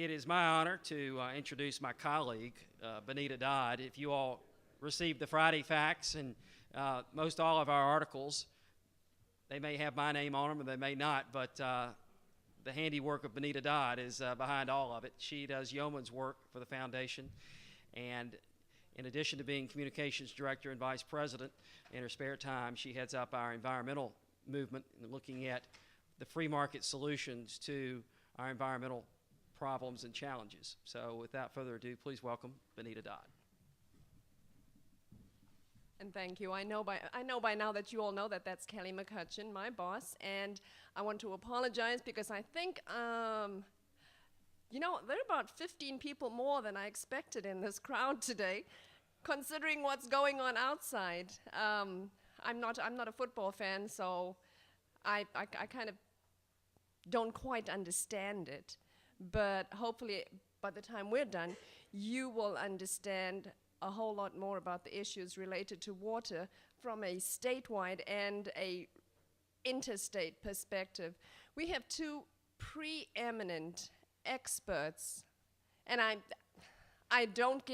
It is my honor to introduce my colleague, Benita Dodd. If you all received the Friday facts and most all of our articles, they may have my name on them or they may not, but the handiwork of Benita Dodd is behind all of it. She does yeoman's work for the foundation, and in addition to being communications director and vice president, in her spare time, she heads up our environmental movement and looking at the free market solutions to our environmental problems and challenges. So without further ado, please welcome Benita Dodd. And thank you. I know by now that you all know that that's Kelly McCutcheon, my boss, and I want to apologize because I think, there are about 15 people more than I expected in this crowd today, considering what's going on outside. I'm not a football fan, so I kind of don't quite understand it. But hopefully, by the time we're done, you will understand a whole lot more about the issues related to water from a statewide and a interstate perspective. We have two preeminent experts, and I don't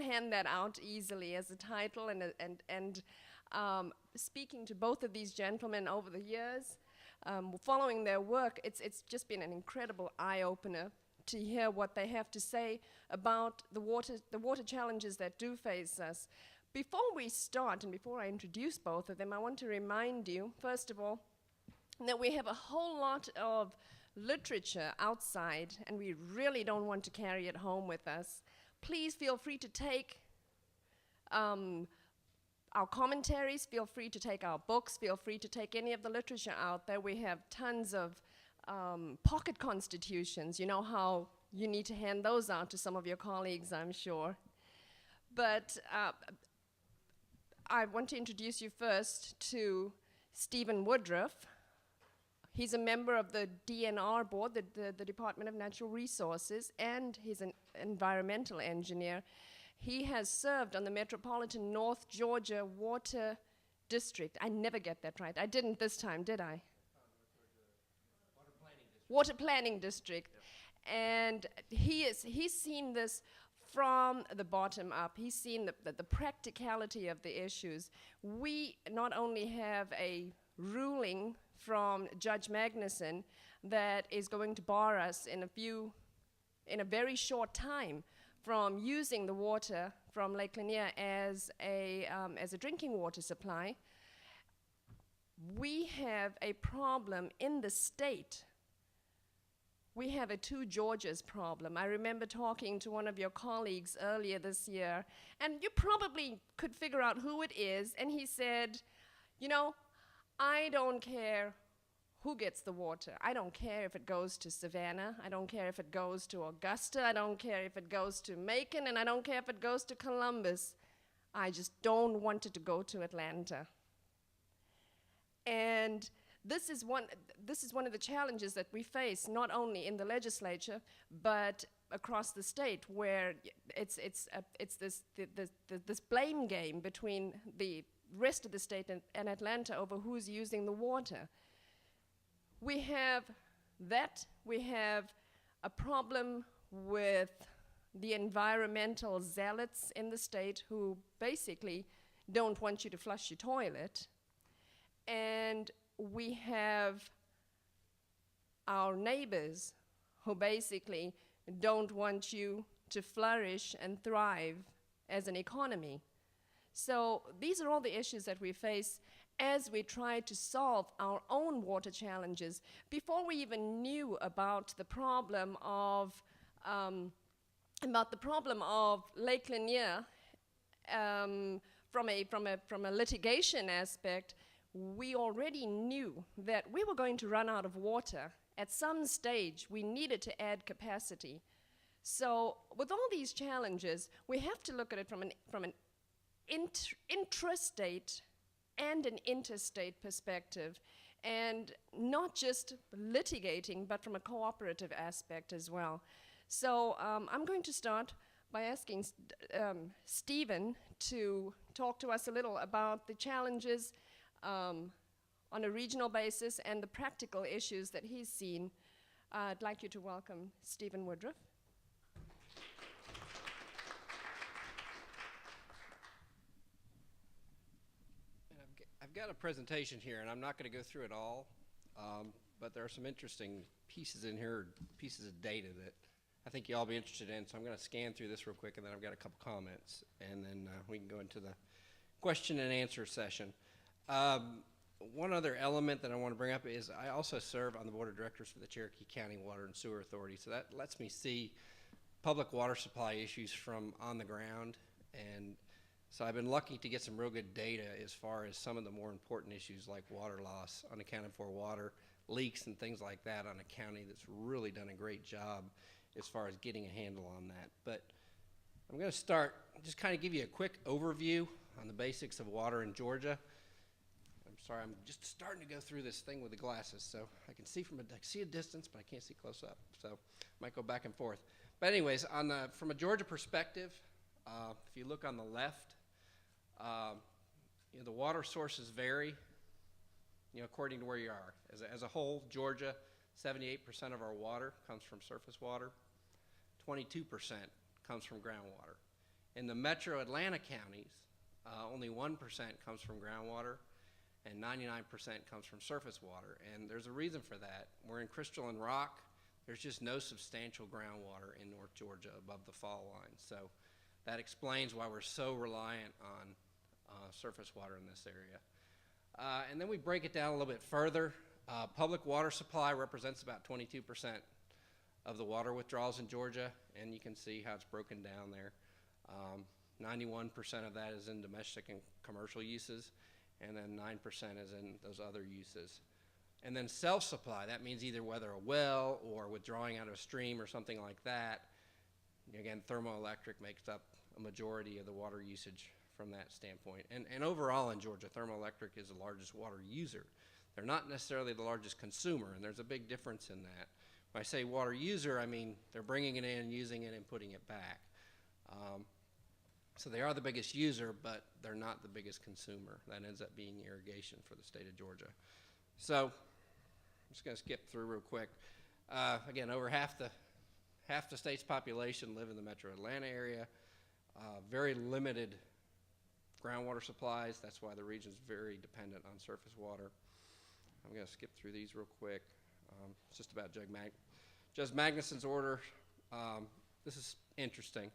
hand that out easily as a title. And speaking to both of these gentlemen over the years, following their work, it's just been an incredible eye-opener to hear what they have to say about the water challenges that do face us. Before we start, and before I introduce both of them, I want to remind you, first of all, that we have a whole lot of literature outside, and we really don't want to carry it home with us. Please feel free to take our commentaries, feel free to take our books, feel free to take any of the literature out there. We have tons of pocket constitutions. You know how you need to hand those out to some of your colleagues, I'm sure. But I want to introduce you first to Stephen Woodruff. He's a member of the DNR board, the Department of Natural Resources, and he's an environmental engineer. He has served on the Metropolitan North Georgia Water District. I never get that right. I didn't this time, did I? Water Planning District. Yep. And he's seen this from the bottom up. He's seen the practicality of the issues. We not only have a ruling from Judge Magnuson that is going to bar us in a very short time from using the water from Lake Lanier as a drinking water supply. We have a problem in the state. We have a two Georgias problem. I remember talking to one of your colleagues earlier this year, and you probably could figure out who it is, and he said, I don't care who gets the water. I don't care if it goes to Savannah. I don't care if it goes to Augusta. I don't care if it goes to Macon, and I don't care if it goes to Columbus. I just don't want it to go to Atlanta. And this is one of the challenges that we face, not only in the legislature, but across the state, where it's this blame game between the rest of the state and Atlanta over who's using the water. We have that. We have a problem with the environmental zealots in the state who basically don't want you to flush your toilet. And we have our neighbors who basically don't want you to flourish and thrive as an economy. So these are all the issues that we face as we try to solve our own water challenges. Before we even knew about the problem of Lake Lanier from a litigation aspect, we already knew that we were going to run out of water. At some stage, we needed to add capacity. So with all these challenges, we have to look at it from an intrastate and an interstate perspective, and not just litigating, but from a cooperative aspect as well. So I'm going to start by asking Stephen to talk to us a little about the challenges on a regional basis and the practical issues that he's seen. I'd like you to welcome Stephen Woodruff. got a presentation here, and I'm not going to go through it all, but there are some interesting pieces in here, pieces of data that I think you all be interested in. So I'm going to scan through this real quick, and then I've got a couple comments, and then we can go into the question and answer session. One other element that I want to bring up is I also serve on the board of directors for the Cherokee County Water and Sewer Authority, so that lets me see public water supply issues from on the ground, and so I've been lucky to get some real good data as far as some of the more important issues like water loss, unaccounted for water, leaks and things like that on a county that's really done a great job as far as getting a handle on that. But I'm going to start, just kind of give you a quick overview on the basics of water in Georgia. I'm sorry, I'm just starting to go through this thing with the glasses, so I can see I see a distance, but I can't see close up, so I might go back and forth. But anyways, from a Georgia perspective, if you look on the left, the water sources vary, according to where you are. As a whole, Georgia, 78% of our water comes from surface water, 22% comes from groundwater. In the metro Atlanta counties, only 1% comes from groundwater, and 99% comes from surface water. And there's a reason for that. We're in crystalline rock. There's just no substantial groundwater in North Georgia above the fall line. So that explains why we're so reliant on surface water in this area. And then we break it down a little bit further. Public water supply represents about 22% of the water withdrawals in Georgia, and you can see how it's broken down there. 91% of that is in domestic and commercial uses, and then 9% is in those other uses. And then self-supply, that means either whether a well or withdrawing out of a stream or something like that. Again, thermoelectric makes up a majority of the water usage from that standpoint. And overall in Georgia, thermoelectric is the largest water user. They're not necessarily the largest consumer, and there's a big difference in that. When I say water user, I mean they're bringing it in, using it, and putting it back. So they are the biggest user, but they're not the biggest consumer. That ends up being irrigation for the state of Georgia. So I'm just going to skip through real quick. Again, over half the state's population live in the metro Atlanta area. Very limited groundwater supplies. That's why the region's very dependent on surface water. I'm going to skip through these real quick. It's just about Judge Magnuson's order. This is interesting.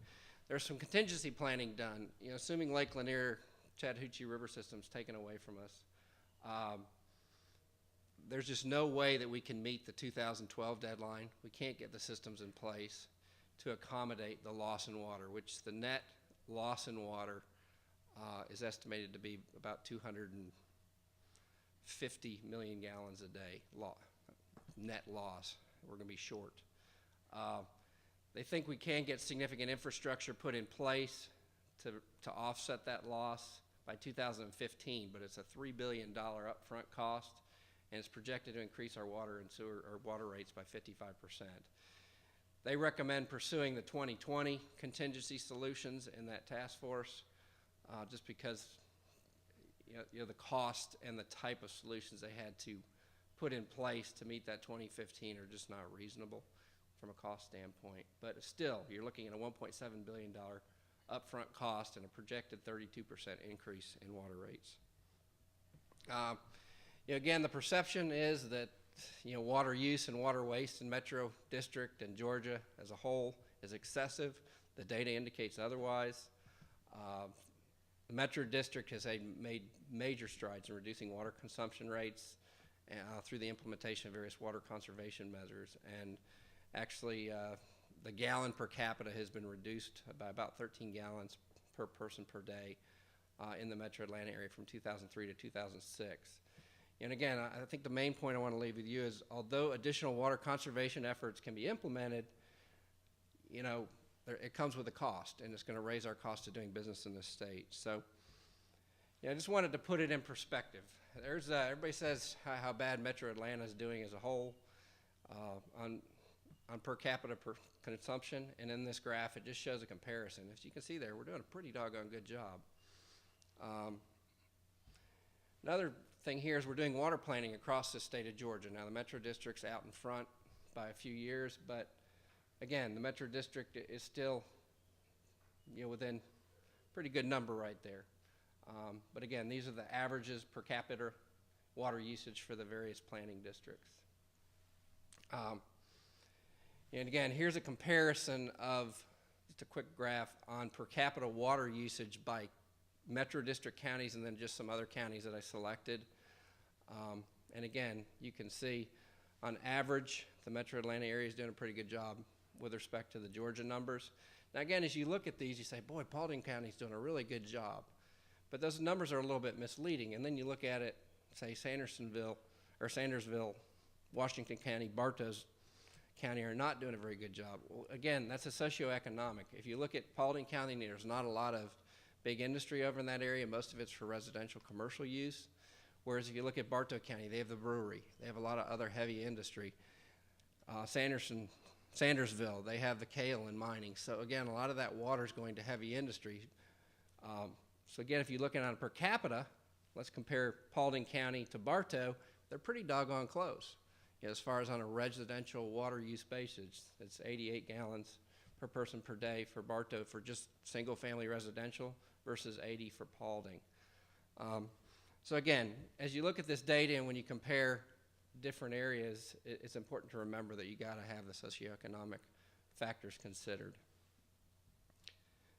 There's some contingency planning done. Assuming Lake Lanier, Chattahoochee River system's taken away from us, there's just no way that we can meet the 2012 deadline. We can't get the systems in place to accommodate the loss in water, which the net loss in water is estimated to be about 250 million gallons a day net loss. We're going to be short. They think we can get significant infrastructure put in place to offset that loss by 2015, but it's a $3 billion upfront cost, and it's projected to increase our water and sewer or water rates by 55%. They recommend pursuing the 2020 contingency solutions in that task force, just because the cost and the type of solutions they had to put in place to meet that 2015 are just not reasonable from a cost standpoint. But still, you're looking at a $1.7 billion upfront cost and a projected 32% increase in water rates. Again, the perception is that water use and water waste in Metro District and Georgia as a whole is excessive. The data indicates otherwise. The Metro District has made major strides in reducing water consumption rates through the implementation of various water conservation measures. And actually, the gallon per capita has been reduced by about 13 gallons per person per day in the Metro Atlanta area from 2003 to 2006. And again, I think the main point I want to leave with you is, although additional water conservation efforts can be implemented, it comes with a cost, and it's going to raise our cost of doing business in this state. So, I just wanted to put it in perspective. Everybody says how bad Metro Atlanta is doing as a whole on per capita consumption, and in this graph, it just shows a comparison. As you can see there, we're doing a pretty doggone good job. Another thing here is we're doing water planning across the state of Georgia. Now, the Metro District's out in front by a few years, but again, the Metro District is still within a pretty good number right there. But again, these are the averages per capita water usage for the various planning districts. And again, here's a comparison of, just a quick graph on per capita water usage by metro district counties and then just some other counties that I selected. And again, you can see on average, the metro Atlanta area is doing a pretty good job with respect to the Georgia numbers. Now again, as you look at these, you say, boy, Paulding County's doing a really good job. But those numbers are a little bit misleading. And then you look at it, say Sandersonville, or Sandersville, Washington County, Bartow County are not doing a very good job. Well, again, that's a socioeconomic. If you look at Paulding County, there's not a lot of big industry over in that area. Most of it's for residential commercial use. Whereas if you look at Bartow County, they have the brewery. They have a lot of other heavy industry. Sandersville, they have the kale and mining. So again, a lot of that water is going to heavy industry. So again, if you're looking at it per capita, let's compare Paulding County to Bartow, they're pretty doggone close. As far as on a residential water use basis, it's 88 gallons per person per day for Bartow for just single family residential versus 80 for Paulding. So again, as you look at this data and when you compare different areas, it's important to remember that you gotta have the socioeconomic factors considered.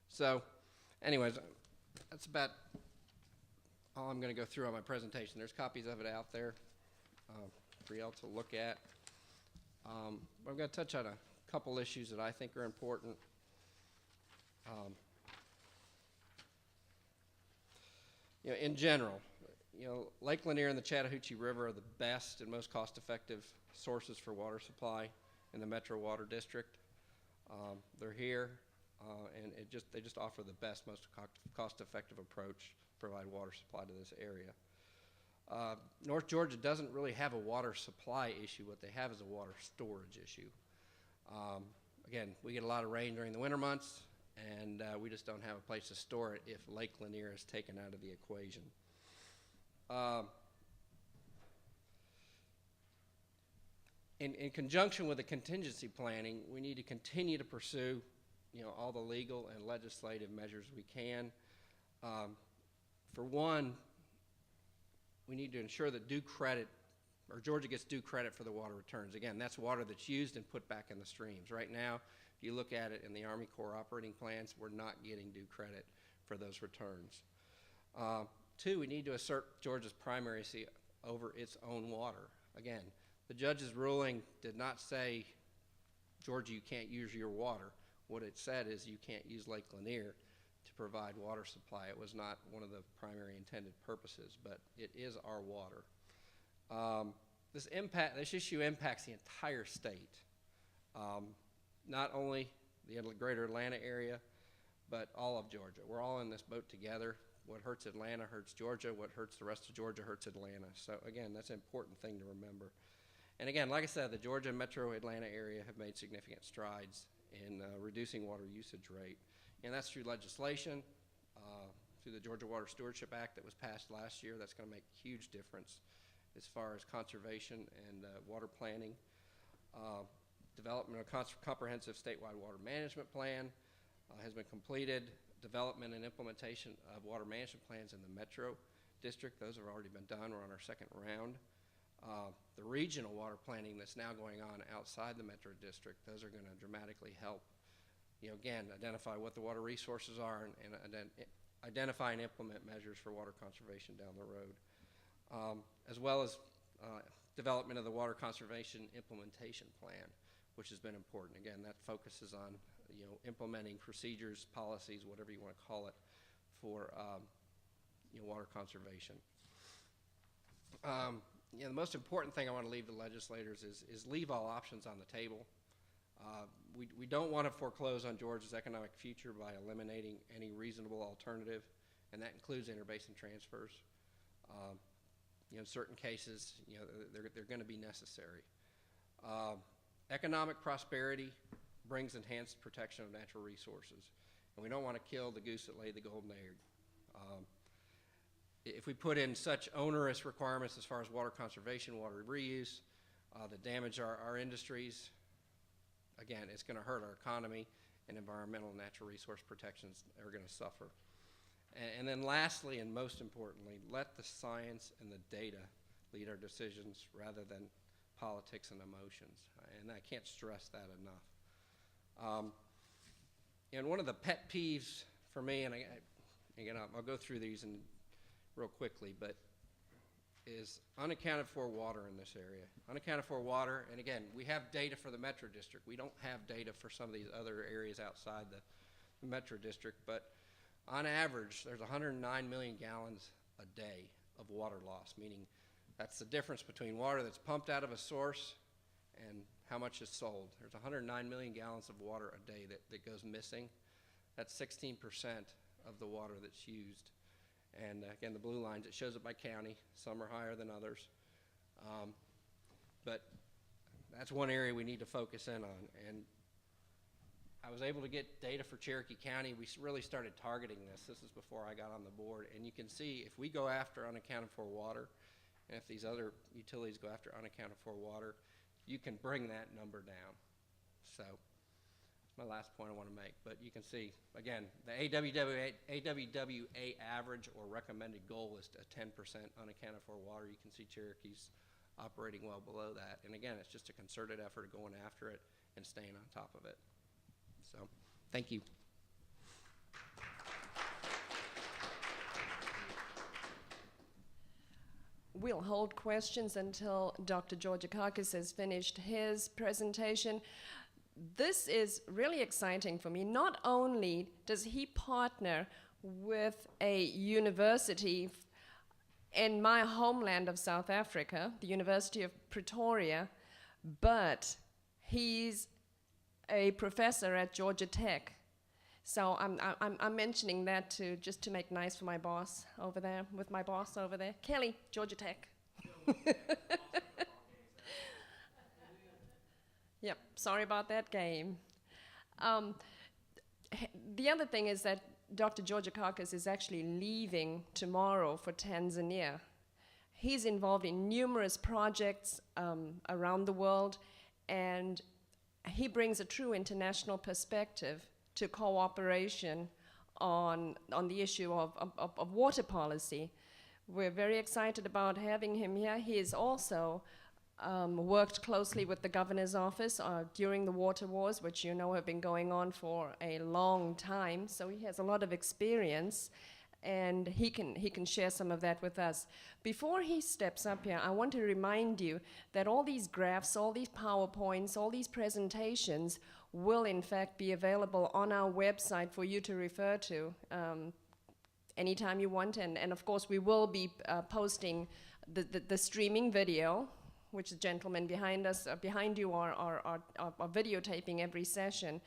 So anyways, that's about all I'm gonna go through on my presentation. There's copies of it out there for y'all to look at. I'm gonna touch on a couple issues that I think are important. In general, Lake Lanier and the Chattahoochee River are the best and most cost-effective sources for water supply in the Metro Water District. They're here, and they just offer the best, most cost-effective approach to provide water supply to this area. North Georgia doesn't really have a water supply issue. What they have is a water storage issue. Again, we get a lot of rain during the winter months, and we just don't have a place to store it if Lake Lanier is taken out of the equation. In conjunction with the contingency planning, we need to continue to pursue, all the legal and legislative measures we can. For one, we need to ensure that Georgia gets due credit for the water returns. Again, that's water that's used and put back in the streams. Right now, if you look at it in the Army Corps operating plans, we're not getting due credit for those returns. Two, we need to assert Georgia's primacy over its own water. Again, the judge's ruling did not say, Georgia, you can't use your water. What it said is you can't use Lake Lanier to provide water supply. It was not one of the primary intended purposes, but it is our water. This issue impacts the entire state, not only the greater Atlanta area, but all of Georgia. We're all in this boat together. What hurts Atlanta hurts Georgia. What hurts the rest of Georgia hurts Atlanta. So again, that's an important thing to remember. And again, like I said, the Georgia metro Atlanta area have made significant strides in reducing water usage rate. And that's through legislation, through the Georgia Water Stewardship Act that was passed last year. That's going to make a huge difference as far as conservation and water planning. Development of a comprehensive statewide water management plan has been completed. Development and implementation of water management plans in the Metro District, those have already been done. We're on our second round. The regional water planning that's now going on outside the Metro District, those are going to dramatically help, again, identify what the water resources are and identify and implement measures for water conservation down the road, as well as development of the water conservation implementation plan, which has been important. Again, that focuses on implementing procedures, policies, whatever you want to call it, for water conservation. The most important thing I want to leave to legislators is leave all options on the table. We don't want to foreclose on Georgia's economic future by eliminating any reasonable alternative, and that includes interbasin transfers. In certain cases, they're going to be necessary. Economic prosperity brings enhanced protection of natural resources, and we don't want to kill the goose that laid the golden egg. If we put in such onerous requirements as far as water conservation, water reuse, that damage our industries, again, it's going to hurt our economy, and environmental and natural resource protections are going to suffer. And then lastly, and most importantly, let the science and the data lead our decisions rather than politics and emotions. And I can't stress that enough. And one of the pet peeves for me, and again, I'll go through these real quickly, but is unaccounted for water in this area. Unaccounted for water, and again, we have data for the Metro District. We don't have data for some of these other areas outside the Metro District, but on average, there's 109 million gallons a day of water loss, meaning that's the difference between water that's pumped out of a source and how much is sold. There's 109 million gallons of water a day that goes missing. That's 16% of the water that's used. And again, the blue lines, it shows it by county. Some are higher than others. But that's one area we need to focus in on. And I was able to get data for Cherokee County. We really started targeting this. This is before I got on the board. And you can see if we go after unaccounted for water, and if these other utilities go after unaccounted for water, you can bring that number down. So that's my last point I want to make. But you can see, again, the AWWA average or recommended goal is a 10% unaccounted for water. You can see Cherokee's operating well below that. And again, it's just a concerted effort of going after it and staying on top of it. So, thank you. We'll hold questions until Dr. Georgakakos has finished his presentation. This is really exciting for me. Not only does he partner with a university in my homeland of South Africa, the University of Pretoria, but he's a professor at Georgia Tech. So I'm mentioning that just to make nice for my boss over there, with my boss over there. Kelly, Georgia Tech. Yep, sorry about that game. The other thing is that Dr. Georgakakos is actually leaving tomorrow for Tanzania. He's involved in numerous projects around the world, and he brings a true international perspective to cooperation on the issue of water policy. We're very excited about having him here. He has also worked closely with the governor's office during the water wars, which you know have been going on for a long time. So he has a lot of experience, and he can share some of that with us. Before he steps up here, I want to remind you that all these graphs, all these PowerPoints, all these presentations will in fact be available on our website for you to refer to anytime you want. And of course, we will be posting the streaming video, which the gentlemen behind us, behind you are videotaping every session.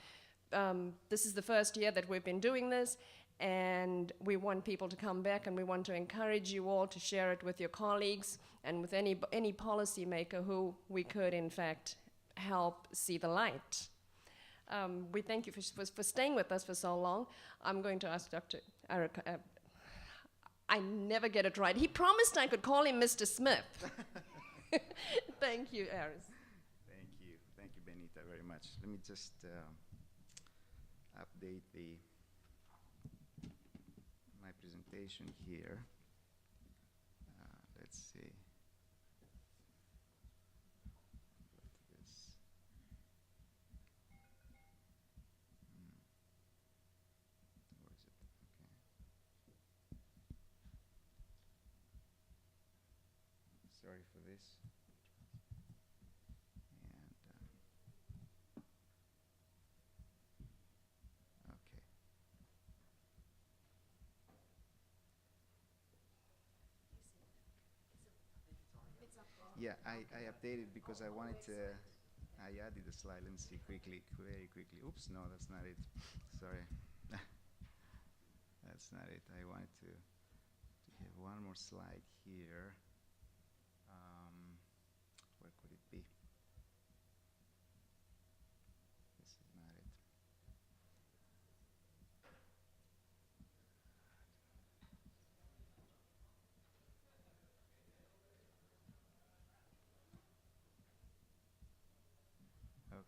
This is the first year that we've been doing this, and we want people to come back, and we want to encourage you all to share it with your colleagues and with any policymaker who we could in fact help see the light. We thank you for staying with us for so long. I'm going to ask Dr. Aris. I never get it right. He promised I could call him Mr. Smith. Thank you, Aris. Thank you, Benita, very much. Let me just update my presentation here. Let's see. Sorry for this. And okay. Yeah, I updated because I wanted to. I added a slide. Let me see very quickly. Oops, no, that's not it. Sorry. That's not it. I wanted to have one more slide here. Where could it be? This is not it.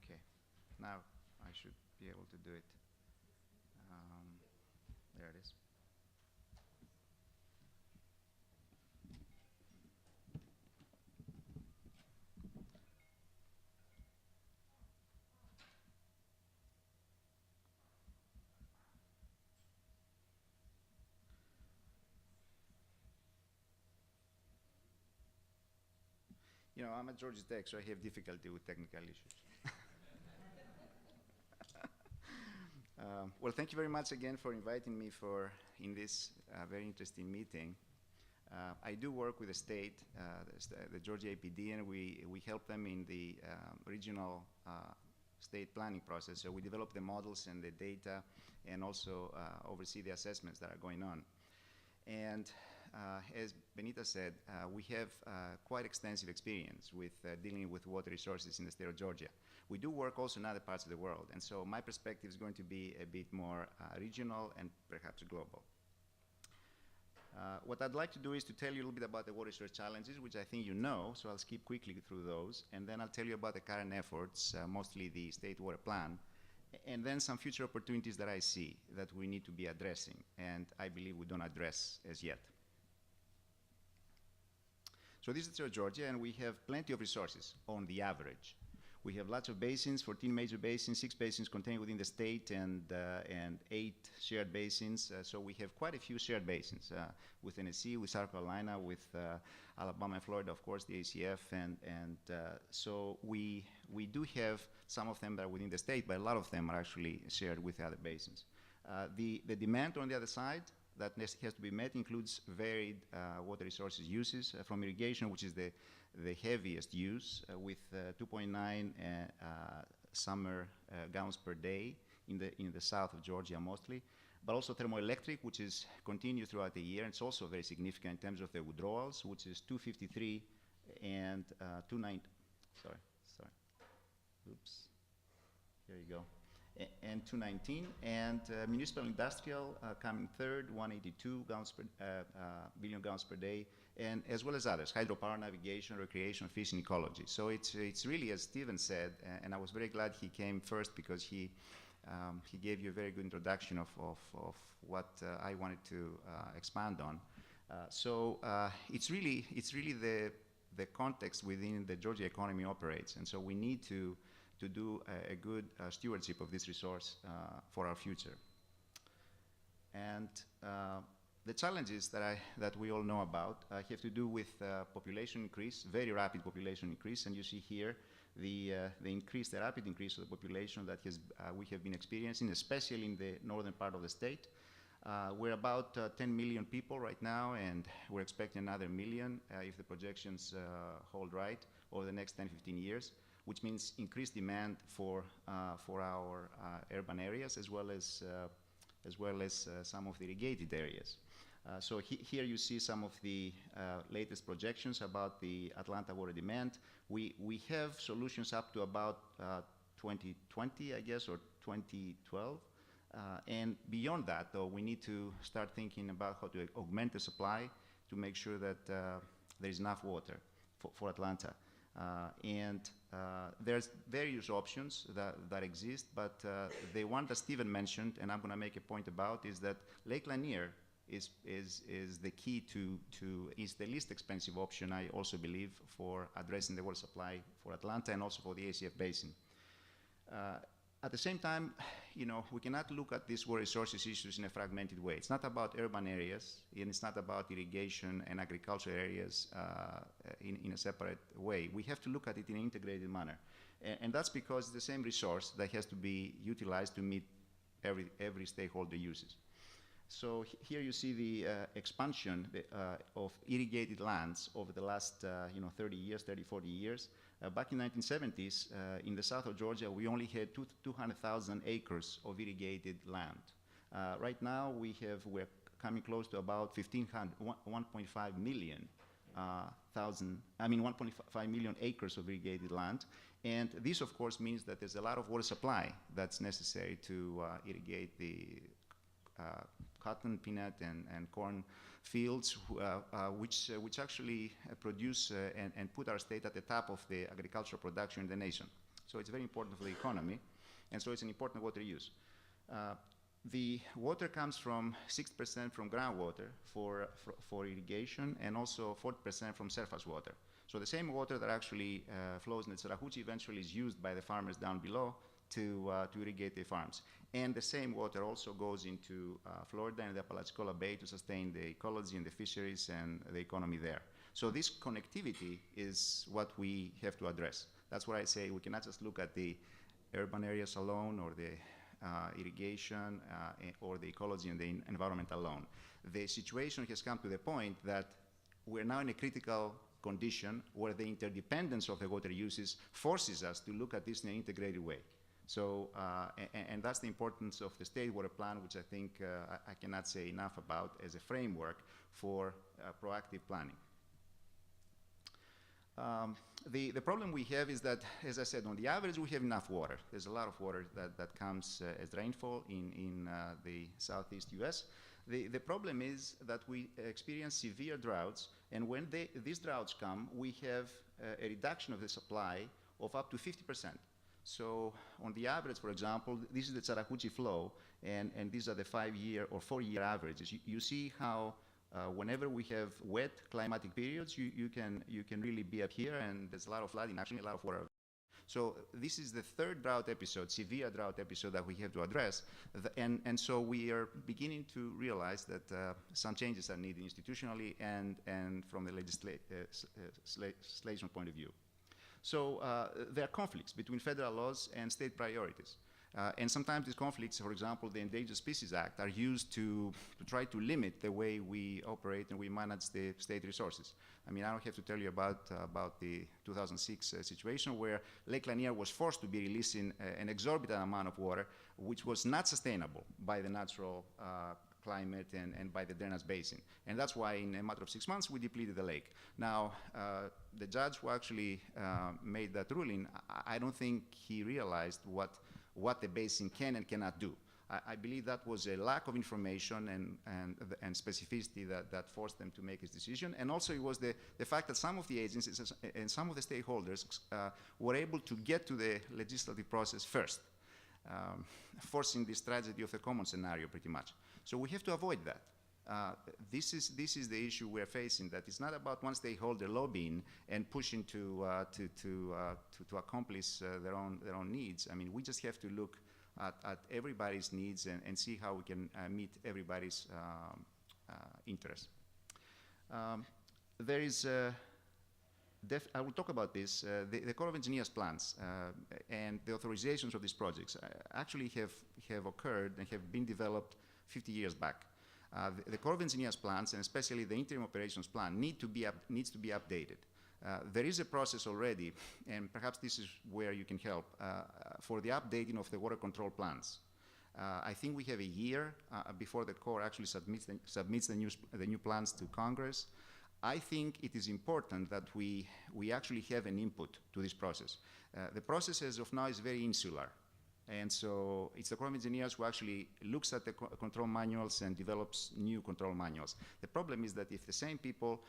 Okay, now I should be able to do it. There it is. know, I'm at Georgia Tech, so I have difficulty with technical issues. Well, thank you very much again for inviting me in this very interesting meeting. I do work with the state, the Georgia APD, and we help them in the regional state planning process. So we develop the models and the data and also oversee the assessments that are going on. And as Benita said, we have quite extensive experience with dealing with water resources in the state of Georgia. We do work also in other parts of the world, and so my perspective is going to be a bit more regional and perhaps global. What I'd like to do is to tell you a little bit about the water resource challenges, which I think you know, so I'll skip quickly through those, and then I'll tell you about the current efforts, mostly the state water plan, and then some future opportunities that I see that we need to be addressing, and I believe we don't address as yet. So this is Georgia, and we have plenty of resources on the average. We have lots of basins, 14 major basins, 6 basins contained within the state, and 8 shared basins. So we have quite a few shared basins with Tennessee, with South Carolina, with Alabama and Florida, of course, the ACF, and so we do have some of them that are within the state, but a lot of them are actually shared with other basins. The demand on the other side that has to be met includes varied water resources uses from irrigation, which is the heaviest use, with 2.9 summer gallons per day in the south of Georgia mostly, but also thermoelectric, which is continued throughout the year. It's also very significant in terms of the withdrawals, which is 253 and 290. Sorry. Oops. Here you go. And 219, and municipal industrial coming third, 182 billion gallons per day, and as well as others, hydropower, navigation, recreation, fishing, ecology. So it's really, as Stephen said, and I was very glad he came first because he gave you a very good introduction of what I wanted to expand on. So it's really the context within the Georgia economy operates, and so we need to do a good stewardship of this resource for our future. And the challenges that we all know about have to do with population increase, very rapid population increase, and you see here the rapid increase of the population that we have been experiencing, especially in the northern part of the state. We're about 10 million people right now, and we're expecting another million if the projections hold right over the next 10, 15 years. Which means increased demand for our urban areas as well as some of the irrigated areas. So here you see some of the latest projections about the Atlanta water demand. We have solutions up to about 2020, I guess, or 2012. And beyond that, though, we need to start thinking about how to augment the supply to make sure that there is enough water for Atlanta. There's various options that exist, but the one that Stephen mentioned, and I'm going to make a point about, is that Lake Lanier is the key is the least expensive option, I also believe, for addressing the water supply for Atlanta and also for the ACF basin. At the same time, we cannot look at these water resources issues in a fragmented way. It's not about urban areas, and it's not about irrigation and agriculture areas in a separate way. We have to look at it in an integrated manner. And that's because it's the same resource that has to be utilized to meet every stakeholder uses. So here you see the expansion of irrigated lands over the last 30, 40 years. Back in the 1970s, in the south of Georgia, we only had 200,000 acres of irrigated land. Right now, we're coming close to about 1.5 million acres of irrigated land. And this, of course, means that there's a lot of water supply that's necessary to irrigate the cotton, peanut, and corn fields, which actually produce and put our state at the top of the agricultural production in the nation. So it's very important for the economy, and so it's an important water use. The water comes from 6% from groundwater for irrigation, and also 40% from surface water. So the same water that actually flows in the Chattahoochee eventually is used by the farmers down below to irrigate their farms. And the same water also goes into Florida and the Apalachicola Bay to sustain the ecology and the fisheries and the economy there. So this connectivity is what we have to address. That's why I say we cannot just look at the urban areas alone or the irrigation or the ecology and the environment alone. The situation has come to the point that we're now in a critical condition where the interdependence of the water uses forces us to look at this in an integrated way. So, and that's the importance of the State Water Plan, which I think I cannot say enough about as a framework for proactive planning. The problem we have is that, as I said, on the average, we have enough water. There's a lot of water that comes as rainfall in the southeast US. The problem is that we experience severe droughts, and when these droughts come, we have a reduction of the supply of up to 50%. So on the average, for example, this is the Chattahoochee flow, and these are the 5-year or 4-year averages. You see how whenever we have wet climatic periods, you can really be up here, and there's a lot of flooding, actually a lot of water. So this is the third drought episode, severe drought episode that we have to address. And so we are beginning to realize that some changes are needed institutionally and from the legislation point of view. So there are conflicts between federal laws and state priorities. And sometimes these conflicts, for example, the Endangered Species Act, are used to try to limit the way we operate and we manage the state resources. I mean, I don't have to tell you about the 2006 situation where Lake Lanier was forced to be releasing an exorbitant amount of water, which was not sustainable by the natural climate and by the drainage basin. And that's why in a matter of 6 months, we depleted the lake. Now, the judge who actually made that ruling, I don't think he realized what the basin can and cannot do. I believe that was a lack of information and specificity that forced them to make his decision. And also it was the fact that some of the agencies and some of the stakeholders were able to get to the legislative process first, forcing this tragedy of the common scenario pretty much. So we have to avoid that. This is the issue we're facing, that it's not about one stakeholder lobbying and pushing to accomplish their own needs. I mean, we just have to look at everybody's needs and see how we can meet everybody's interests. There is, I will talk about this, the Corps of Engineers plans and the authorizations of these projects actually have occurred and have been developed 50 years back. The Corps of Engineers plans, and especially the interim operations plan, needs to be updated. There is a process already, and perhaps this is where you can help, for the updating of the water control plans. I think we have a year before the Corps actually submits the new plans to Congress. I think it is important that we actually have an input to this process. The process as of now is very insular. And so it's the Corps of Engineers who actually looks at the control manuals and develops new control manuals. The problem is that if the same people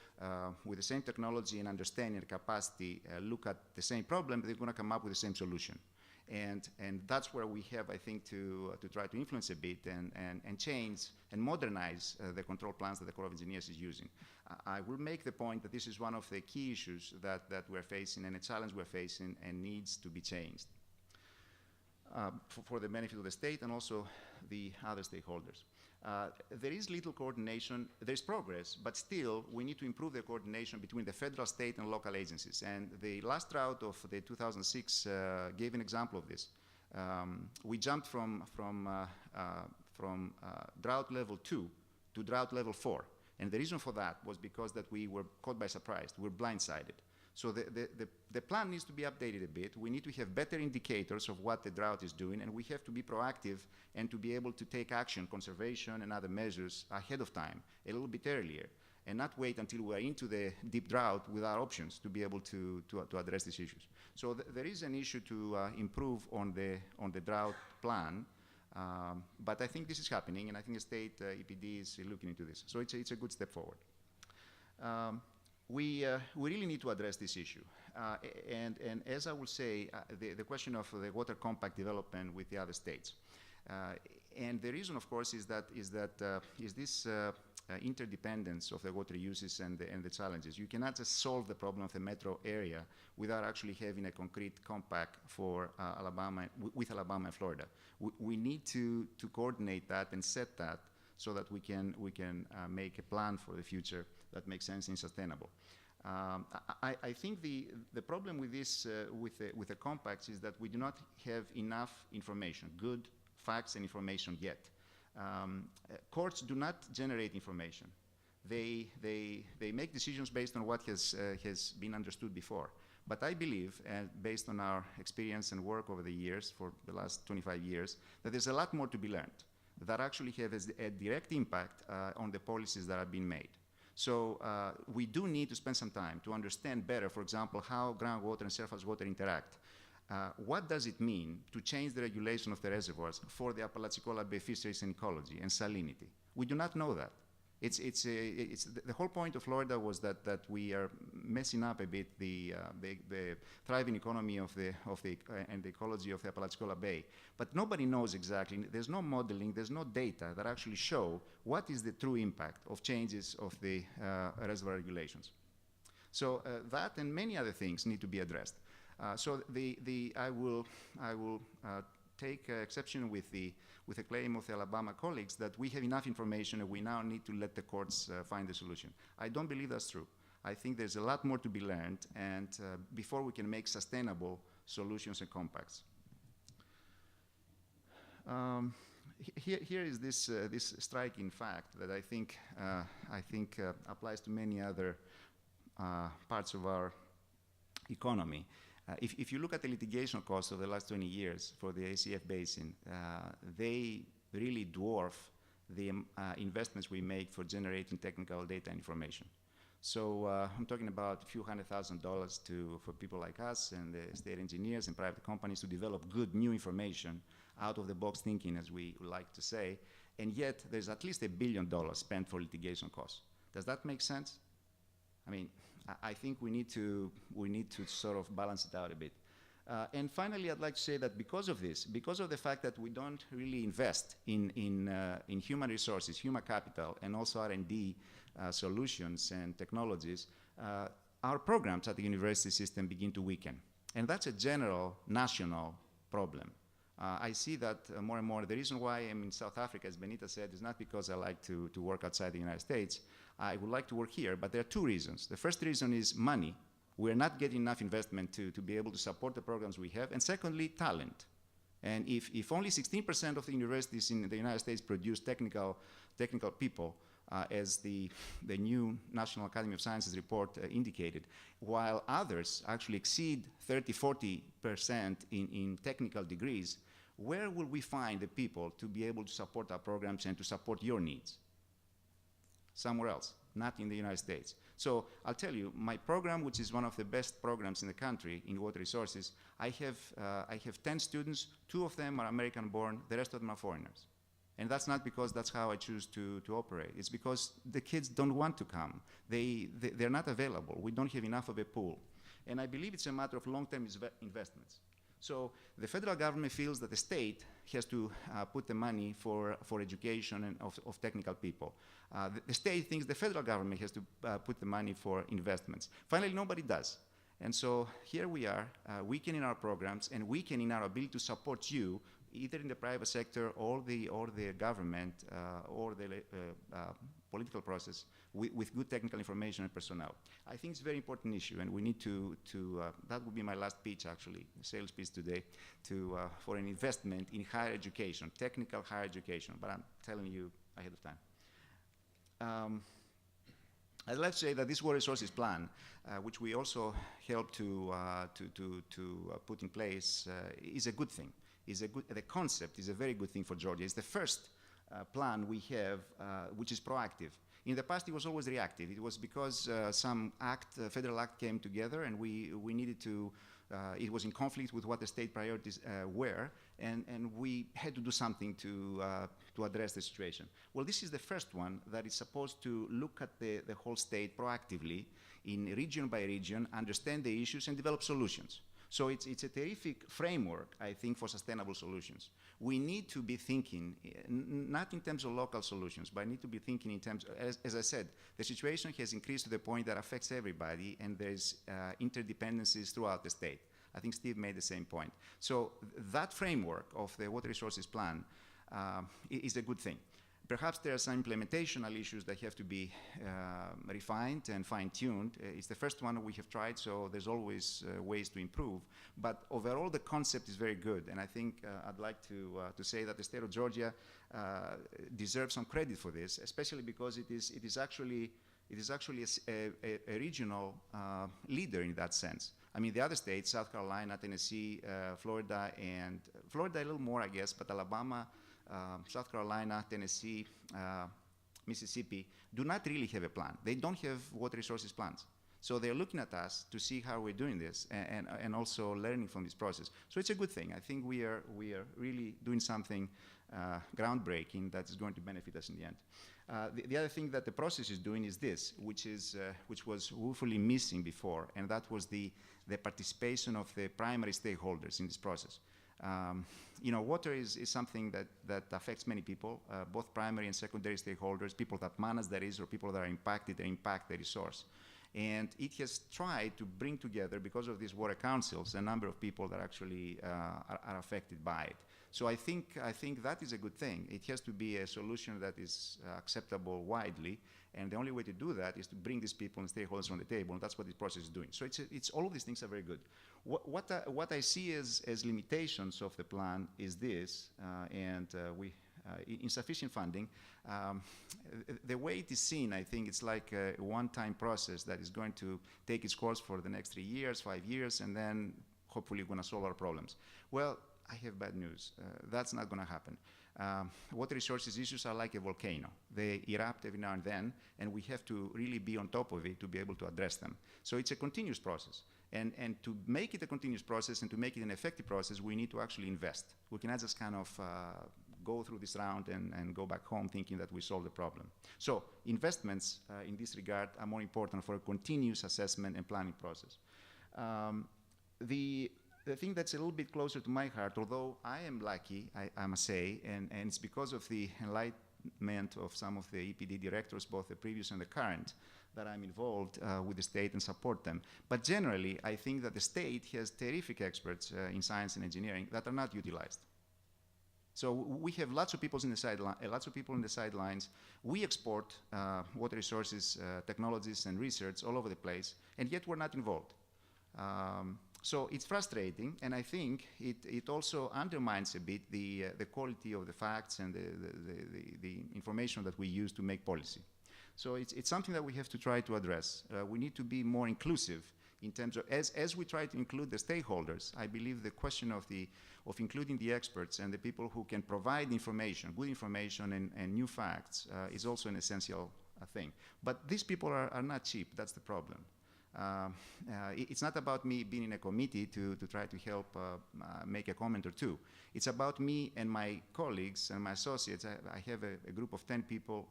with the same technology and understanding and capacity look at the same problem, they're going to come up with the same solution. And that's where we have, I think, to try to influence a bit and change and modernize the control plans that the Corps of Engineers is using. I will make the point that this is one of the key issues that we're facing and a challenge we're facing and needs to be changed. For the benefit of the state and also the other stakeholders. There is little coordination. There's progress, but still we need to improve the coordination between the federal, state, and local agencies. And the last drought of the 2006 gave an example of this. We jumped from drought level 2 to drought level 4. And the reason for that was because that we were caught by surprise. We were blindsided. So the plan needs to be updated a bit. We need to have better indicators of what the drought is doing, and we have to be proactive and to be able to take action, conservation and other measures ahead of time, a little bit earlier, and not wait until we're into the deep drought without options to be able to address these issues. So there is an issue to improve on the drought plan, but I think this is happening, and I think the state EPD is looking into this. So it's a good step forward. We really need to address this issue. And as I will say, the question of the water compact development with the other states. And the reason, of course, is this interdependence of the water uses and the challenges. You cannot just solve the problem of the metro area without actually having a concrete compact for Alabama, with Alabama and Florida. We need to coordinate that and set that so that we can make a plan for the future that makes sense and sustainable. I think the problem with this, with the compacts, is that we do not have enough information, good facts and information yet. Courts do not generate information. They make decisions based on what has been understood before. But I believe, based on our experience and work over the years, for the last 25 years, that there's a lot more to be learned that actually have a direct impact on the policies that have been made. So we do need to spend some time to understand better, for example, how groundwater and surface water interact. What does it mean to change the regulation of the reservoirs for the Apalachicola Bay fisheries and ecology and salinity? We do not know that. The whole point of Florida was that we are messing up a bit the thriving economy and the ecology of the Apalachicola Bay. But nobody knows exactly. There's no modeling. There's no data that actually show what is the true impact of changes of the reservoir regulations. So that and many other things need to be addressed. So I will take exception with the claim of the Alabama colleagues that we have enough information and we now need to let the courts find the solution. I don't believe that's true. I think there's a lot more to be learned, and before we can make sustainable solutions and compacts. Here is this striking fact that I think applies to many other parts of our economy. If you look at the litigation costs of the last 20 years for the ACF basin, they really dwarf the investments we make for generating technical data information. So I'm talking about a few $100,000 for people like us and the state engineers and private companies to develop good new information, out of the box thinking, as we like to say, and yet there's at least $1 billion spent for litigation costs. Does that make sense? I mean, I think we need to sort of balance it out a bit. And finally, I'd like to say that because of this, because of the fact that we don't really invest in human resources, human capital, and also R&D solutions and technologies, our programs at the university system begin to weaken. And that's a general national problem. I see that more and more. The reason why I'm in South Africa, as Benita said, is not because I like to work outside the United States. I would like to work here, but there are two reasons. The first reason is money. We're not getting enough investment to be able to support the programs we have. And secondly, talent. And if only 16% of the universities in the United States produce technical people, as the new National Academy of Sciences report indicated, while others actually exceed 30–40% in technical degrees, where will we find the people to be able to support our programs and to support your needs? Somewhere else, not in the United States. So I'll tell you, my program, which is one of the best programs in the country in water resources, I have 10 students. 2 of them are American born, the rest of them are foreigners. And that's not because that's how I choose to operate. It's because the kids don't want to come. They're not available. We don't have enough of a pool. And I believe it's a matter of long-term investments. So the federal government feels that the state has to put the money for education and of technical people. The state thinks the federal government has to put the money for investments. Finally, nobody does. And so here we are, weakening our programs and weakening our ability to support you, either in the private sector or the government or the political process with good technical information and personnel. I think it's a very important issue, and we need to that would be my last pitch, actually, sales pitch today, for an investment in higher education, technical higher education, but I'm telling you ahead of time. I'd like to say that this water resources plan, which we also helped to put in place, is a good thing. The concept is a very good thing for Georgia. It's the first plan we have which is proactive. In the past, it was always reactive. It was because some federal act came together, and we needed to. It was in conflict with what the state priorities were, and we had to do something to address the situation. Well, this is the first one that is supposed to look at the whole state proactively, in region by region, understand the issues, and develop solutions. So it's a terrific framework, I think, for sustainable solutions. We need to be thinking, not in terms of local solutions, but I need to be thinking in terms, as I said, the situation has increased to the point that affects everybody, and there's interdependencies throughout the state. I think Steve made the same point. So that framework of the Water Resources Plan is a good thing. Perhaps there are some implementational issues that have to be refined and fine-tuned. It's the first one we have tried, so there's always ways to improve. But overall, the concept is very good, and I think I'd like to say that the state of Georgia deserves some credit for this, especially because it is actually a regional leader in that sense. I mean, the other states, South Carolina, Tennessee, Florida a little more, I guess, but Alabama, South Carolina, Tennessee, Mississippi do not really have a plan. They don't have water resources plans. So they're looking at us to see how we're doing this and also learning from this process. So it's a good thing. I think we are really doing something groundbreaking that is going to benefit us in the end. The other thing that the process is doing is this, which was woefully missing before, and that was the participation of the primary stakeholders in this process. Water is something that affects many people, both primary and secondary stakeholders, people that manage the resource or people that are impacted and impact the resource. And it has tried to bring together, because of these water councils, a number of people that actually are affected by it. So I think that is a good thing. It has to be a solution that is acceptable widely, and the only way to do that is to bring these people and stakeholders on the table, and that's what this process is doing. So it's all of these things are very good. What I see as limitations of the plan is this, insufficient funding. The way it is seen, I think it's like a one-time process that is going to take its course for the next 3 years, 5 years, and then hopefully we're going to solve our problems. Well, I have bad news. That's not going to happen. Water resources issues are like a volcano. They erupt every now and then, and we have to really be on top of it to be able to address them. So it's a continuous process. And to make it a continuous process and to make it an effective process, we need to actually invest. We cannot just kind of go through this round and go back home thinking that we solved the problem. So investments in this regard are more important for a continuous assessment and planning process. The thing that's a little bit closer to my heart, although I am lucky, I must say, and it's because of the enlightenment of some of the EPD directors, both the previous and the current, that I'm involved with the state and support them. But generally, I think that the state has terrific experts in science and engineering that are not utilized. So we have lots of people in the sidelines. We export water resources, technologies, and research all over the place, and yet we're not involved. So it's frustrating, and I think it also undermines a bit the quality of the facts and the information that we use to make policy. So it's something that we have to try to address. We need to be more inclusive in terms of, as we try to include the stakeholders, I believe the question of including the experts and the people who can provide information, good information and new facts is also an essential thing. But these people are not cheap, that's the problem. It's not about me being in a committee to try to help make a comment or two. It's about me and my colleagues and my associates. I have a group of 10 people,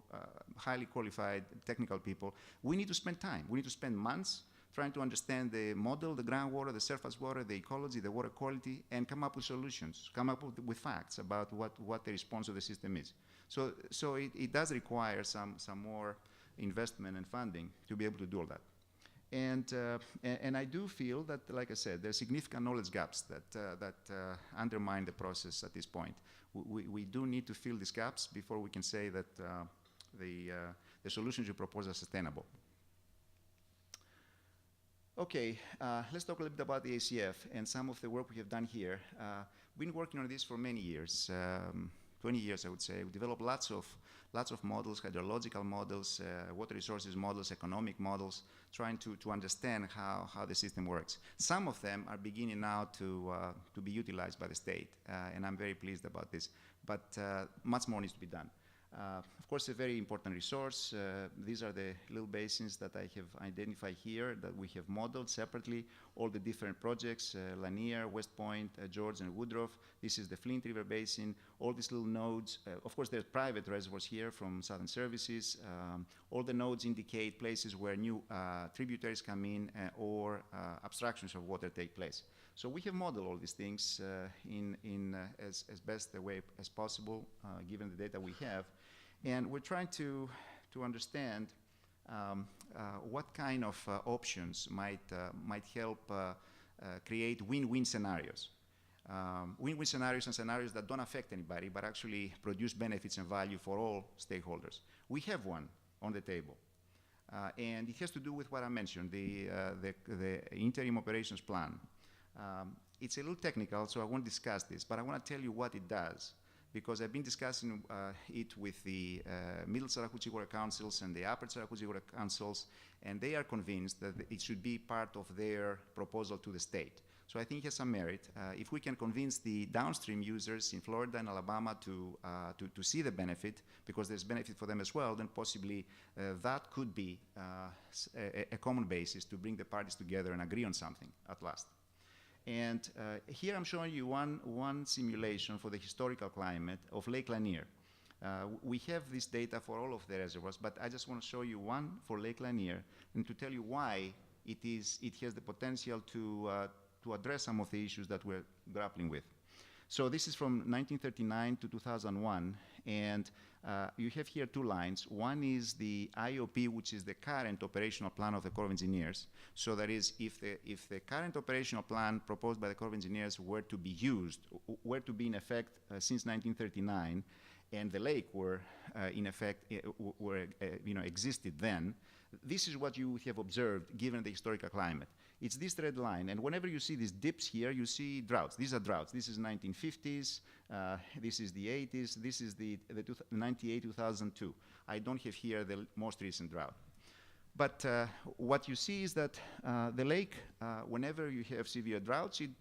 highly qualified technical people. We need to spend time. We need to spend months trying to understand the model, the groundwater, the surface water, the ecology, the water quality, and come up with solutions, come up with facts about what the response of the system is. So it does require some more investment and funding to be able to do all that. And I do feel that, like I said, there are significant knowledge gaps that undermine the process at this point. We do need to fill these gaps before we can say that the solutions you propose are sustainable. Okay, let's talk a little bit about the ACF and some of the work we have done here. We've been working on this for many years, 20 years I would say. We developed lots of models, hydrological models, water resources models, economic models, trying to understand how the system works. Some of them are beginning now to be utilized by the state, and I'm very pleased about this, but much more needs to be done. Of course, a very important resource. These are the little basins that I have identified here that we have modeled separately, all the different projects, Lanier, West Point, George, and Woodruff. This is the Flint River Basin, all these little nodes. Of course, there's private reservoirs here from Southern Services. All the nodes indicate places where new tributaries come in or abstractions of water take place. So we have modeled all these things as best a way as possible, given the data we have. And we're trying to understand what kind of options might help create win-win scenarios. win-win scenarios and scenarios that don't affect anybody but actually produce benefits and value for all stakeholders. We have one on the table. And it has to do with what I mentioned, the interim operations plan. It's a little technical, so I won't discuss this, but I want to tell you what it does, because I've been discussing it with the Middle Sarakuchi Water Councils and the Upper Sarakuchi Water Councils, and they are convinced that it should be part of their proposal to the state. So I think it has some merit. If we can convince the downstream users in Florida and Alabama to see the benefit, because there's benefit for them as well, then possibly that could be a common basis to bring the parties together and agree on something at last. And here I'm showing you one simulation for the historical climate of Lake Lanier. We have this data for all of the reservoirs, but I just want to show you one for Lake Lanier and to tell you why it has the potential to address some of the issues that we're grappling with. So this is from 1939 to 2001, and you have here two lines. One is the IOP, which is the current operational plan of the Corps of Engineers. So that is, if the current operational plan proposed by the Corps of Engineers were to be used, were to be in effect since 1939, and the lake were in effect, existed then, this is what you would have observed given the historical climate. It's this red line, and whenever you see these dips here, you see droughts. These are droughts. This is 1950s, this is the 80s, this is the 98, 2002. I don't have here the most recent drought. But what you see is that the lake, whenever you have severe droughts, it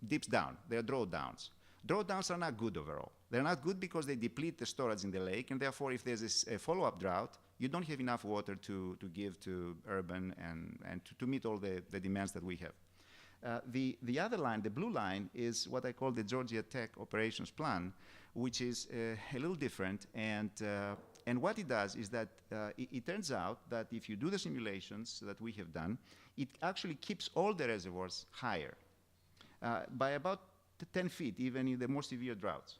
dips down. There are drawdowns. Drawdowns are not good overall. They're not good because they deplete the storage in the lake, and therefore if there's a follow-up drought, you don't have enough water to give to urban and to meet all the demands that we have. The other line, the blue line, is what I call the Georgia Tech Operations Plan, which is a little different. And what it does is that it turns out that if you do the simulations that we have done, it actually keeps all the reservoirs higher by about 10 feet, even in the more severe droughts.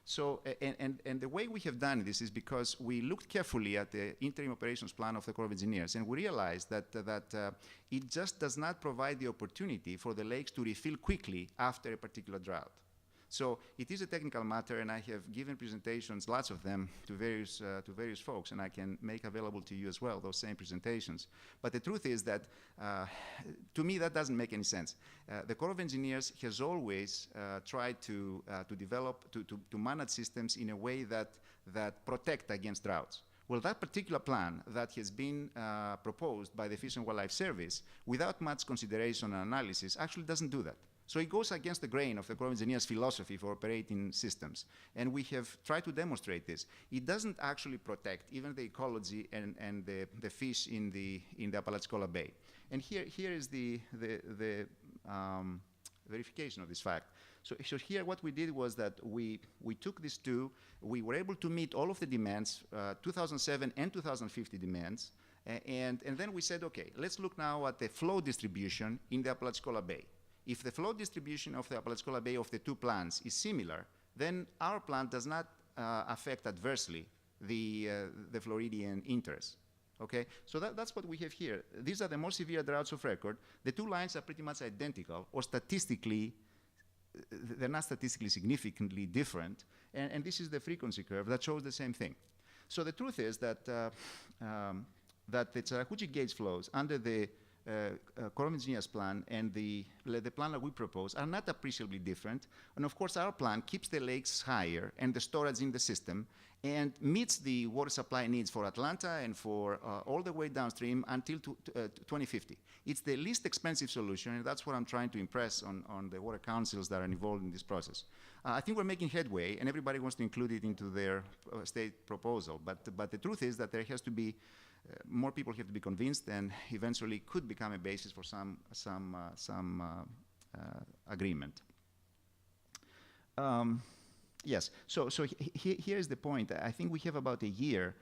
So, and the way we have done this is because we looked carefully at the interim operations plan of the Corps of Engineers, and we realized that it just does not provide the opportunity for the lakes to refill quickly after a particular drought. So it is a technical matter, and I have given presentations, lots of them, to various folks, and I can make available to you as well those same presentations. But the truth is that, to me, that doesn't make any sense. The Corps of Engineers has always tried to develop, to manage systems in a way that protect against droughts. Well, that particular plan that has been proposed by the Fish and Wildlife Service, without much consideration and analysis, actually doesn't do that. So it goes against the grain of the Corps of Engineers' philosophy for operating systems. And we have tried to demonstrate this. It doesn't actually protect even the ecology and the fish in the Apalachicola Bay. And here is the verification of this fact. So here what we did was that we took these two, we were able to meet all of the demands, 2007 and 2050 demands, and then we said, okay, let's look now at the flow distribution in the Apalachicola Bay. If the flow distribution of the Apalachicola Bay of the two plants is similar, then our plant does not affect adversely the Floridian interests. Okay, so that's what we have here. These are the more severe droughts of record. The two lines are pretty much identical, or statistically, they're not statistically significantly different. And this is the frequency curve that shows the same thing. So the truth is that that the Chattahoochee gauge flows under the Corps of Engineers plan and the plan that we propose are not appreciably different. And of course, our plan keeps the lakes higher and the storage in the system and meets the water supply needs for Atlanta and for all the way downstream until 2050. It's the least expensive solution, and that's what I'm trying to impress on the water councils that are involved in this process. I think we're making headway, and everybody wants to include it into their state proposal. But the truth is that there has to be more people have to be convinced, and eventually could become a basis for some agreement. Yes. So here is the point. I think we have about a year,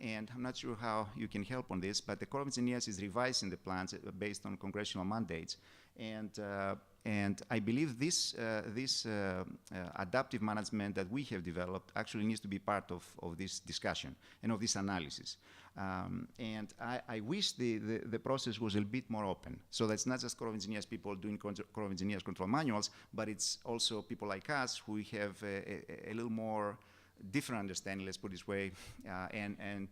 and I'm not sure how you can help on this, but the Corps of Engineers is revising the plans based on congressional mandates, and And I believe this adaptive management that we have developed actually needs to be part of this discussion and of this analysis. And I wish the process was a bit more open. So that's not just Corps of Engineers people doing Corps of Engineers control manuals, but it's also people like us who have a little more different understanding, let's put it this way, and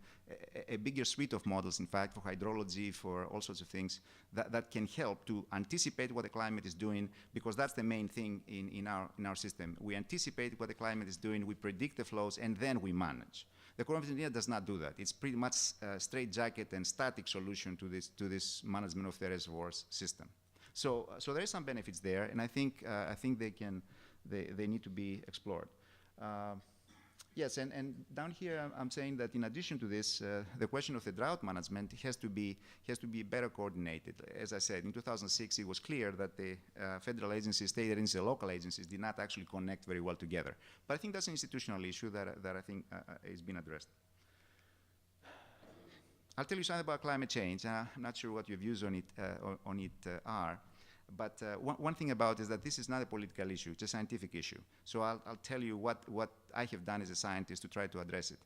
a bigger suite of models, in fact, for hydrology, for all sorts of things that can help to anticipate what the climate is doing, because that's the main thing in our system. We anticipate what the climate is doing, we predict the flows, and then we manage. The Corps of Engineers does not do that. It's pretty much a straitjacket and static solution to this management of the reservoirs system. So there are some benefits there, and I think they need to be explored. Yes, and down here I'm saying that in addition to this, the question of the drought management has to be better coordinated. As I said, in 2006 it was clear that the federal agencies, state agencies, and local agencies did not actually connect very well together. But I think that's an institutional issue that I think is being addressed. I'll tell you something about climate change. I'm not sure what your views on it are. But one thing about it is that this is not a political issue, it's a scientific issue. So I'll tell you what I have done as a scientist to try to address it.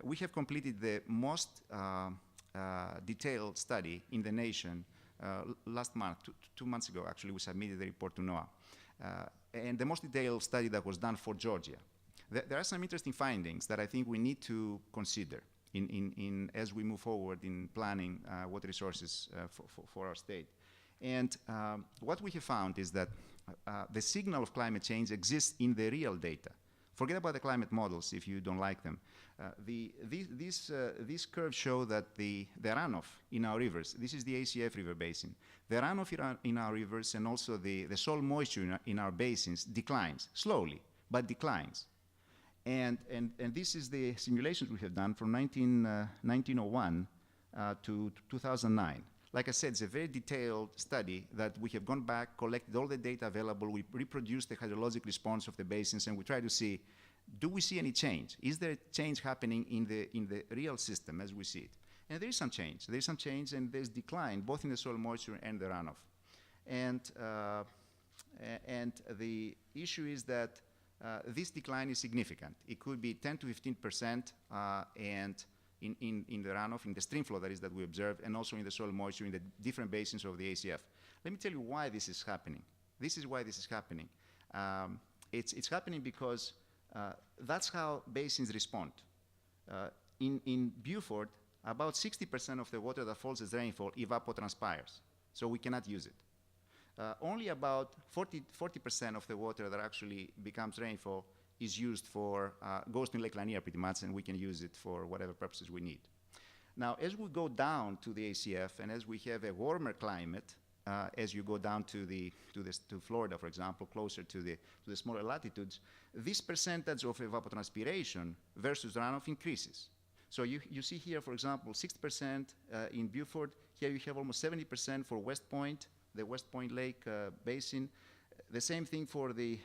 We have completed the most detailed study in the nation last month, 2 months ago actually, we submitted the report to NOAA. And the most detailed study that was done for Georgia. There are some interesting findings that I think we need to consider as we move forward in planning water resources for our state. And what we have found is that the signal of climate change exists in the real data. Forget about the climate models if you don't like them. These curves show that the runoff in our rivers, this is the ACF river basin, the runoff in our rivers and also the soil moisture in our basins declines, slowly, but declines. And this is the simulations we have done from 1901 to 2009. Like I said, it's a very detailed study that we have gone back, collected all the data available, we reproduced the hydrologic response of the basins, and we try to see, do we see any change? Is there change happening in the real system as we see it? And there is some change. There is some change, and there's decline, both in the soil moisture and the runoff. And the issue is that this decline is significant. It could be 10 to 15%, and in the runoff, in the stream flow that we observe, and also in the soil moisture in the different basins of the ACF. Let me tell you why this is happening. This is why this is happening. It's happening because that's how basins respond. In Beaufort, about 60% of the water that falls as rainfall evapotranspires, so we cannot use it. Only about 40% of the water that actually becomes rainfall is used for, goes to Lake Lanier pretty much, and we can use it for whatever purposes we need. Now, as we go down to the ACF, and as we have a warmer climate, as you go down to Florida, for example, closer to the smaller latitudes, this percentage of evapotranspiration versus runoff increases. So you see here, for example, 60% in Beaufort. Here you have almost 70% for West Point, the West Point Lake basin. The same thing for the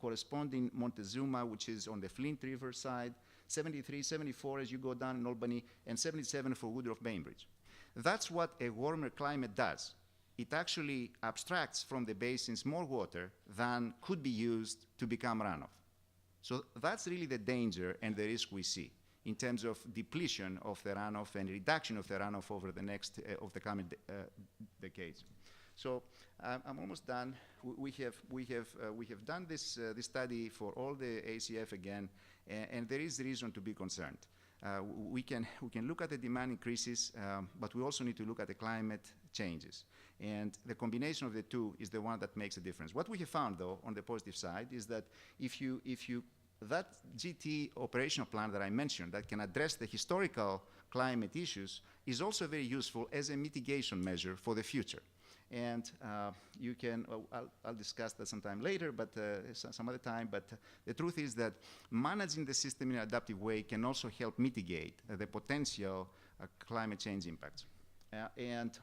corresponding Montezuma, which is on the Flint River side, 73, 74 as you go down in Albany, and 77 for Woodruff Bainbridge. That's what a warmer climate does. It actually abstracts from the basins more water than could be used to become runoff. So that's really the danger and the risk we see in terms of depletion of the runoff and reduction of the runoff over the next, of the coming decades. So I'm almost done. We have done this study for all the ACF again, and there is reason to be concerned. We can look at the demand increases, but we also need to look at the climate changes. And the combination of the two is the one that makes a difference. What we have found, though, on the positive side, is that that GT operational plan that I mentioned that can address the historical climate issues is also very useful as a mitigation measure for the future. And you can, I'll discuss that sometime later, but some other time, but the truth is that managing the system in an adaptive way can also help mitigate the potential climate change impacts. And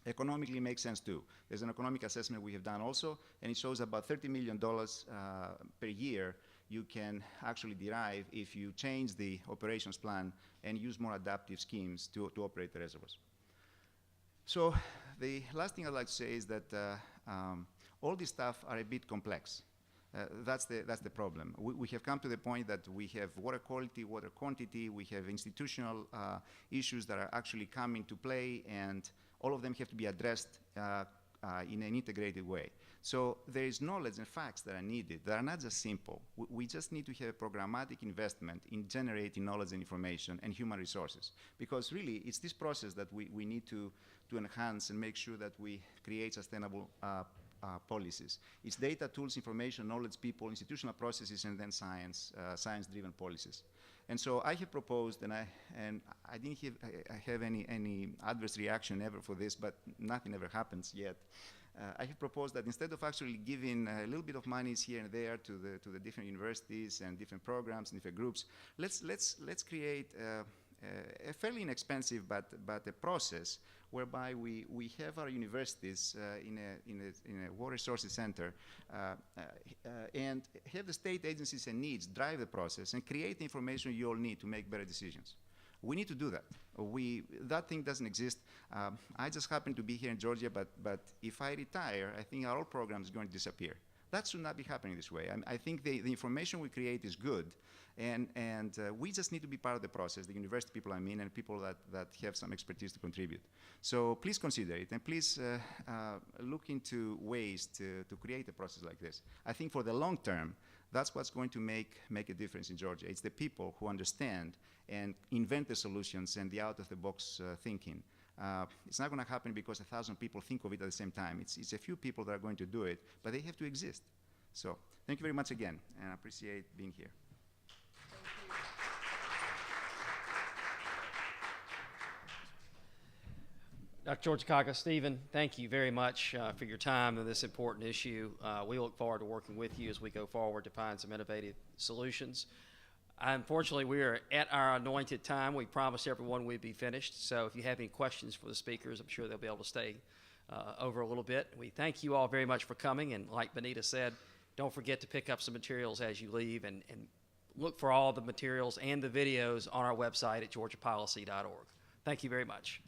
economically makes sense too. There's an economic assessment we have done also, and it shows about $30 million per year you can actually derive if you change the operations plan and use more adaptive schemes to operate the reservoirs. So the last thing I'd like to say is that All this stuff are a bit complex. That's the problem. We have come to the point that we have water quality, water quantity, we have institutional issues that are actually coming to play, and all of them have to be addressed in an integrated way. So there is knowledge and facts that are needed that are not just simple. We just need to have a programmatic investment in generating knowledge and information and human resources. Because really, it's this process that we need to enhance and make sure that we create sustainable policies. It's data, tools, information, knowledge, people, institutional processes, and then science, science-driven policies. And so I have proposed, and I didn't have any adverse reaction ever for this, but nothing ever happens yet. I have proposed that instead of actually giving a little bit of monies here and there to the different universities and different programs and different groups, let's create a fairly inexpensive but a process whereby we have our universities in a water resources center and have the state agencies and needs drive the process and create the information you all need to make better decisions. We need to do that. That thing doesn't exist. I just happen to be here in Georgia, but if I retire, I think our whole program is going to disappear. That should not be happening this way. I think the information we create is good, and we just need to be part of the process, the university people, and people that have some expertise to contribute. So please consider it, and please look into ways to create a process like this. I think for the long term, that's what's going to make a difference in Georgia. It's the people who understand and invent the solutions and the out-of-the-box thinking. It's not going to happen because 1,000 people think of it at the same time. It's a few people that are going to do it, but they have to exist. So thank you very much again, and I appreciate being here. Dr. Georgakakos, Stephen, thank you very much for your time on this important issue. We look forward to working with you as we go forward to find some innovative solutions. Unfortunately, we are at our anointed time. We promised everyone we'd be finished. So if you have any questions for the speakers, I'm sure they'll be able to stay over a little bit. We thank you all very much for coming. And like Benita said, don't forget to pick up some materials as you leave, and look for all the materials and the videos on our website at georgiapolicy.org. Thank you very much.